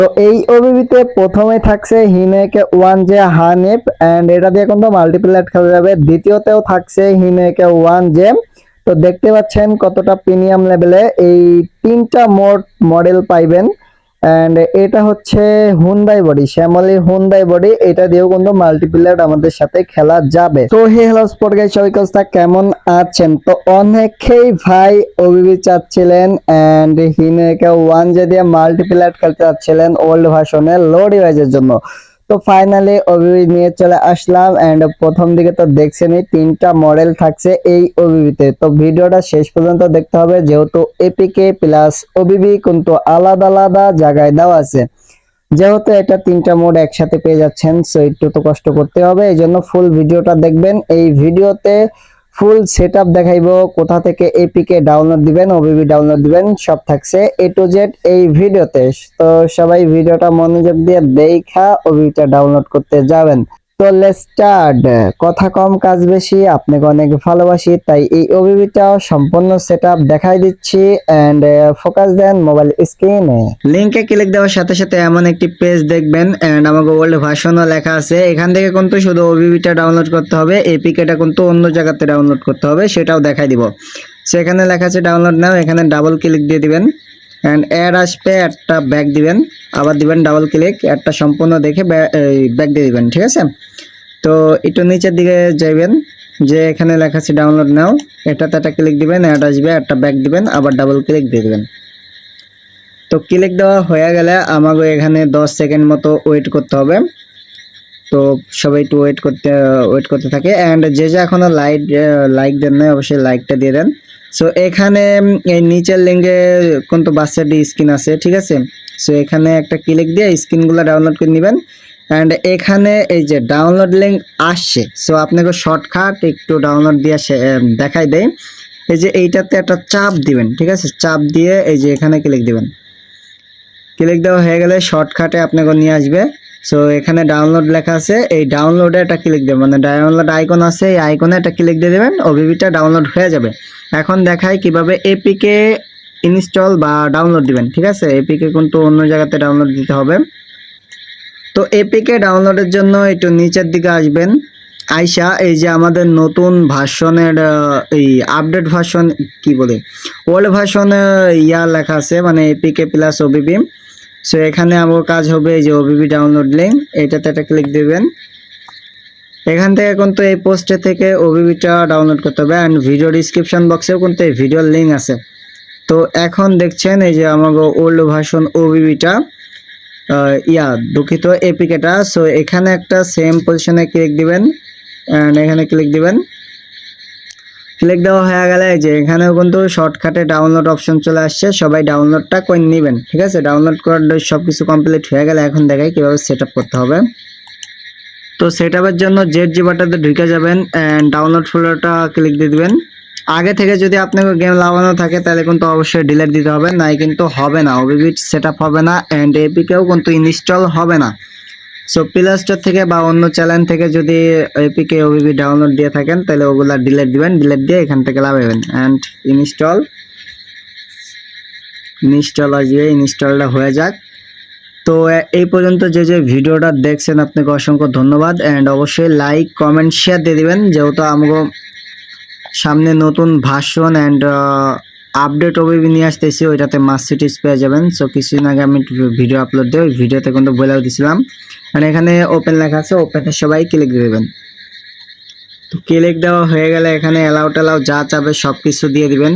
তো এই ওবিবিতে প্রথমে থাকছে হিমেকে 1J হানিফ এন্ড এটা দিয়ে কিন্তু মাল্টিপ্লেট খেলা যাবে। দ্বিতীয়তেও থাকছে হিমেকে 1J। তো দেখতে পাচ্ছেন কতটা প্রিমিয়াম লেভেলে এই তিনটা মডেল পাইবেন। এন্ড এটা হচ্ছে Hyundai body, Shyamoli Hyundai body, এটা দিয়েও কিন্তু মাল্টিপ্লেট আমাদের সাথে খেলা যাবে। তো হে হ্যালো স্পোর্ট গাইস, সবাই কোস্তা কেমন আছেন? তো অনেকেই ভাই ওবিবি চাচ্ছিলেন এন্ড হিমেকে 1J দিয়ে মাল্টিপ্লেট খেলতে চাচ্ছিলেন ওল্ড ভার্সনে লো ডিভাইসের জন্য। তো ফাইনালি ওবিবি নিয়ে চলে আসলাম এন্ড প্রথম দিকে তো দেখছেনই তিনটা মডেল থাকছে এই ওবিবিতে। তো ভিডিওটা শেষ পর্যন্ত দেখতে হবে যেহেতু এপিকে প্লাস ওবিবি কিন্তু আলাদা আলাদা জায়গায় দেওয়া আছে। যেহেতু এটা তিনটা মোড একসাথে পেয়ে যাচ্ছেন, সো একটু তো কষ্ট করতে হবে, এই জন্য ফুল ভিডিওটা দেখবেন। এই ভিডিওতে ফুল সেটআপ দেখাইবো, কোথা থেকে এপিকে ডাউনলোড দিবেন, ওবিবি ডাউনলোড দিবেন, সব থাকছে এ টু জেড এই ভিডিওতে। তো সবাই ভিডিওটা মনোযোগ দিয়ে দেখা ওবিবিটা ডাউনলোড করতে যাবেন। তো লেটস স্টার্ট। কথা কম কাজ বেশি, আপনাকে অনেক ভালোবাসি, তাই এই ওবিবিটা সম্পূর্ণ সেটআপ দেখাই দিচ্ছি এন্ড ফোকাস দেন মোবাইল স্ক্রিনে। লিংকে ক্লিক দেওয়ার সাথে সাথে এমন একটি পেজ দেখবেন এন্ড আমাকে ওল্ড ভার্সনও লেখা আছে। এখান থেকে কিন্তু শুধু ওবিবিটা ডাউনলোড করতে হবে, এপিকেটা কিন্তু অন্য জায়গাতে ডাউনলোড করতে হবে, সেটাও দেখাই দিব। সেখানে লেখা আছে ডাউনলোড নাও, এখানে ডাবল ক্লিক দিয়ে দিবেন এন্ড অ্যাড আসবে, একটা ব্যাক দিবেন, আবার দিবেন ডাবল ক্লিক, একটা সম্পূর্ণ দেখে ব্যাক দিয়ে দিবেন, ঠিক আছে? তো একটু নিচের দিকে যাবেন, যে এখানে লেখা আছে ডাউনলোড নাও, এটাতে একটা ক্লিক দিবেন, অ্যাড আসবে, একটা ব্যাক দিবেন, আবার ডাবল ক্লিক দিয়ে দিবেন। তো ক্লিক দেওয়া হয়ে গেলে আমাকে এখানে 10 সেকেন্ড মতো ওয়েট করতে হবে। তো সবাই একটু ওয়েট করতে থাকে এন্ড যে এখনো লাইক দেন না অবশ্যই লাইকটা দিয়ে দেন। সো এখানে এই নিচের লিঙ্কে কিন্তু বাচ্চাটি স্ক্রিন আছে, ঠিক আছে? সো এখানে একটা ক্লিক দিয়ে স্ক্রিনগুলো ডাউনলোড করে নেবেন এন্ড এখানে এই যে ডাউনলোড লিঙ্ক আসছে, সো আপনাকে শর্টকাট একটু ডাউনলোড দিয়ে দেখাই দেয়। এই যে এইটাতে একটা চাপ দিবেন, ঠিক আছে? চাপ দিয়ে এই যে এখানে ক্লিক দিবেন। ক্লিক দেওয়া হয়ে গেলে শর্টকাটে আপনাকে নিয়ে আসবে। সো এখানে ডাউনলোড লেখা আছে, এই ডাউনলোডে একটা ক্লিক দেবেন, মানে ডাউনলোড আইকন আছে, এই আইকনে একটা ক্লিক দিয়ে দেবেন, ওবিবিটা ডাউনলোড হয়ে যাবে। এখন দেখাই কিভাবে এপিকে ইনস্টল বা ডাউনলোড দিবেন, ঠিক আছে? এপিকে কিন্তু অন্য জায়গাতে ডাউনলোড দিতে হবে। তো এপিকে ডাউনলোডের জন্য একটু নিচের দিকে আসবেন, আইসা এই যে আমাদের নতুন ভার্সনের এই আপডেট ভার্সন কি বলে ওল্ড ভার্সনে লেখা আছে, মানে এপিকে প্লাস ওবিবি। সো এখানে আমার কাজ হবে এই যে ওবিবি ডাউনলোড লিঙ্ক, এটাতে একটা ক্লিক দিবেন। এখান থেকে কিন্তু এই পোস্টে থেকে ওবিবিটা ডাউনলোড করতে হবে অ্যান্ড ভিডিও ডিসক্রিপশন বক্সেও কিন্তু এই ভিডিওর লিঙ্ক আছে। তো এখন দেখছেন এই যে আমার ওল্ড ভার্সন ওবিবিটা দুঃখিত এপিকেটা। সো এখানে একটা সেম পজিশনে ক্লিক দিবেন এন্ড এখানে ক্লিক দিবেন। ক্লিক দেওয়া হয়ে গেলে যে এখানেও কিন্তু শর্টকাটে ডাউনলোড অপশন চলে আসছে, সবাই ডাউনলোডটা করে নেবেন, ঠিক আছে? ডাউনলোড করার সব কিছু কমপ্লিট হয়ে গেলে এখন দেখাই কিভাবে সেট করতে হবে। তো সেট জন্য জেড বাটাতে ঢুকে যাবেন এন্ড ডাউনলোড ফোল্ডারটা ক্লিক দিয়ে দিবেন। আগে থেকে যদি আপনাকে গেম লাগানো থাকে তাহলে কিন্তু অবশ্যই ডিলিট দিতে হবে, নাই কিন্তু হবে না, ওবিবি সেট হবে না এন্ড এপিকেও কিন্তু ইনস্টল হবে না। সো প্লে স্টোর থেকে বা অন্য চ্যানেল থেকে যদি এপিকে ওবিবি ডাউনলোড দিয়ে থাকেন তাহলে ওগুলা ডিলিট দিবেন, ডিলিট দিয়ে এখান থেকে লাগাবেন এন্ড ইনস্টল আসবে, ইনস্টলটা হয়ে যাক। তো এই পর্যন্ত যে ভিডিওটা দেখছেন আপনাকে অসংখ্য ধন্যবাদ এন্ড অবশ্যই লাইক কমেন্ট শেয়ার দিয়ে দিবেন, যেহেতু আমাকে সামনে নতুন ভার্সন এন্ড আপডেট ওবিবি নিয়ে আসতেছি, ওইটাতে মার্সিডিজ পেয়ে যাবেন। সো কিছুদিন আগে আমি ভিডিও আপলোড দিই, ওই ভিডিওতে কিন্তু বলেও দিয়েছিলাম। আর এখানে ওপেন লেখা আছে, ওপেনে সবাই ক্লিক দিয়ে দেবেন। তো ক্লিক দেওয়া হয়ে গেলে এখানে অ্যালাউ টেলাউ যা চাবে সব কিছু দিয়ে দিবেন।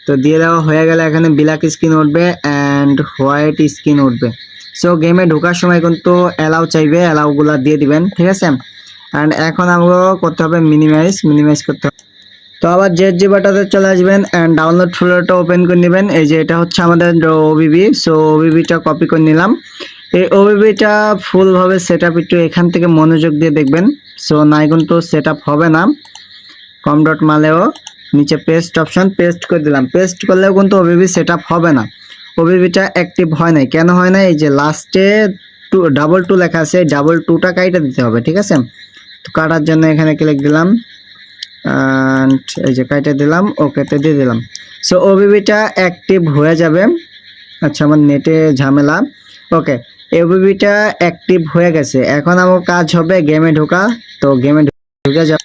তো দিয়ে দেওয়া হয়ে গেলে এখানে ব্ল্যাক স্ক্রিন উঠবে অ্যান্ড হোয়াইট স্ক্রিন উঠবে। সো গেমে ঢোকার সময় কিন্তু অ্যালাউ চাইবে, অ্যালাউগুলো দিয়ে দিবেন, ঠিক আছে? অ্যান্ড এখন আমাকে করতে হবে মিনিমাইজ করতে হবে। তো আবার জেড বাটাতে চলে আসবেন অ্যান্ড ডাউনলোড ফোল্ডারটা ওপেন করে নেবেন। এই যে এটা হচ্ছে আমাদের ওবিবি, সো ওবিবিটা কপি করে নিলাম। এই ওবিবিটা ফুলভাবে সেট আপ একটু এখান থেকে মনোযোগ দিয়ে দেখবেন। সো নাই কিন্তু সেট আপ হবে না, কম ডট মালেও নিচে পেস্ট অপশন পেস্ট করে দিলাম, পেস্ট করলেও কিন্তু ওবিবি সেট আপ হবে না, ওবিবিটা অ্যাক্টিভ হয় নাই। কেন হয় না? এই যে লাস্টে ডাবল টু লেখা আছে, ডাবল টুটা কাইটা দিতে হবে, ঠিক আছে? তো কাটার জন্য এখানে ক্লিক দিলাম অ্যান্ড এই যে কাইটা দিলাম, ওকেতে দিয়ে দিলাম। সো ওবিবিটা অ্যাক্টিভ হয়ে যাবে। আচ্ছা আমার নেটে ঝামেলা, ওকে, এওবিবিটা অ্যাক্টিভ হয়ে গেছে। এখন আমার কাজ হবে গেমে ঢোকা। তো গেমে ঢুকে যাব।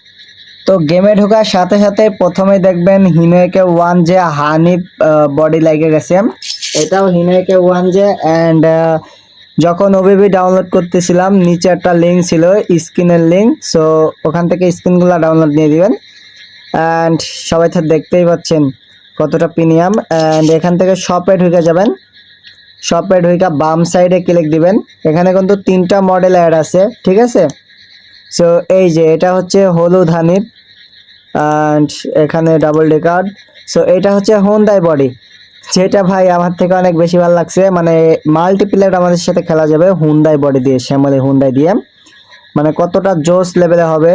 তো গেমে ঢোকার সাথে সাথে প্রথমে দেখবেন হিনোয়েকে ওয়ান যে হানিফ বডি লেগে গেছে। এটাও হিনোয়েকে ওয়ান যে অ্যান্ড যখন ওবিবি ডাউনলোড করতেছিলাম নিচে একটা লিঙ্ক ছিল, স্ক্রিনের লিঙ্ক। সো ওখান থেকে স্ক্রিনগুলো ডাউনলোড নিয়ে দিবেন। অ্যান্ড সবাই তো দেখতেই পাচ্ছেন কতটা প্রিমিয়াম। অ্যান্ড এখান থেকে শপে ঢুকে যাবেন। শপে ঢুকে বাম সাইডে ক্লিক দিবেন। এখানে কিন্তু 3টা মডেল অ্যাড আছে, ঠিক আছে। সো এই যে এটা হচ্ছে হলুদ হানিফ অ্যান্ড এখানে ডাবল ডেকার। সো এটা হচ্ছে হুন্ডাই বডি, যেটা ভাই আমার থেকে অনেক বেশি ভালো লাগছে। মানে মাল্টিপ্লেয়ার আমাদের সাথে খেলা যাবে হুন্ডাই বডি দিয়ে, শ্যামলি হুন্ডাই দিয়ে। মানে কতটা জোস লেভেলে হবে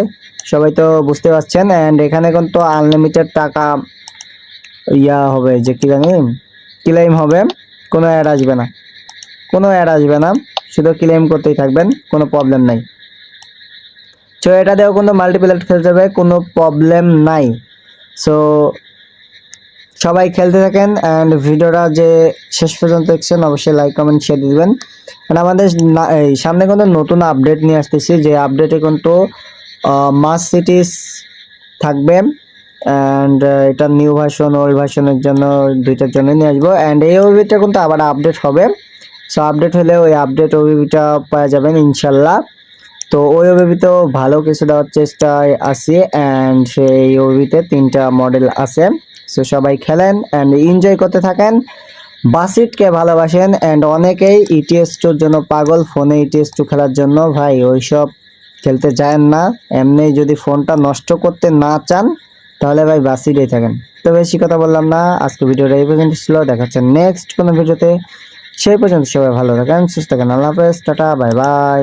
সবাই তো বুঝতে পারছেন। অ্যান্ড এখানে কিন্তু আনলিমিটেড টাকা হবে, যে কি জানি ক্লেম হবে। কোনো অ্যাড আসবে না, কোনো অ্যাড আসবে না, শুধু ক্লেম করতেই থাকবেন, কোনো প্রবলেম নাই। সো এটা দিয়েও কিন্তু মাল্টিপ্লেয়ার খেলতে যাবে, কোনো প্রবলেম নাই। সো সবাই খেলতে থাকেন অ্যান্ড ভিডিওটা যে শেষ পর্যন্ত দেখছেন অবশ্যই লাইক কমেন্ট শেয়ার দিবেন। আমাদের এই সামনে কিন্তু নতুন আপডেট নিয়ে আসতেছি, যে আপডেটে কিন্তু মাস সিটিস থাকবে। অ্যান্ড এটা নিউ ভার্সন ওল্ড ভার্সনের জন্য দুইটার জন্য নিয়ে আসবো। অ্যান্ড এই ওবিবিটা কিন্তু আবার আপডেট হবে। সো আপডেট হলে ওই আপডেট ওবিবিটা পাওয়া যাবেন ইনশাল্লাহ। তো ওই ওবিবিতেও ভালো কিছু দেওয়ার চেষ্টায় আছি। অ্যান্ড সেই ওবিবিতে 3টা মডেল আছে। সো সবাই খেলেন অ্যান্ড এনজয় করতে থাকেন। বাসিটকে ভালোবাসেন অ্যান্ড অনেকেই ইটিএস টুর জন্য পাগল, ফোনে ইটিএস টু খেলার জন্য। ভাই ওইসব খেলতে যায়েন না। এমনি যদি ফোনটা নষ্ট করতে না চান তাহলে ভাই বাসিটেই থাকেন। তো বেশি কথা বললাম না, আজকে ভিডিওটা এই পর্যন্ত ছিল। দেখা হচ্ছে নেক্সট কোনো ভিডিওতে। সেই পর্যন্ত সবাই ভালো থাকেন, সুস্থ থাকেন। আল্লাহ হাফেজ, টাটা, বাই বাই।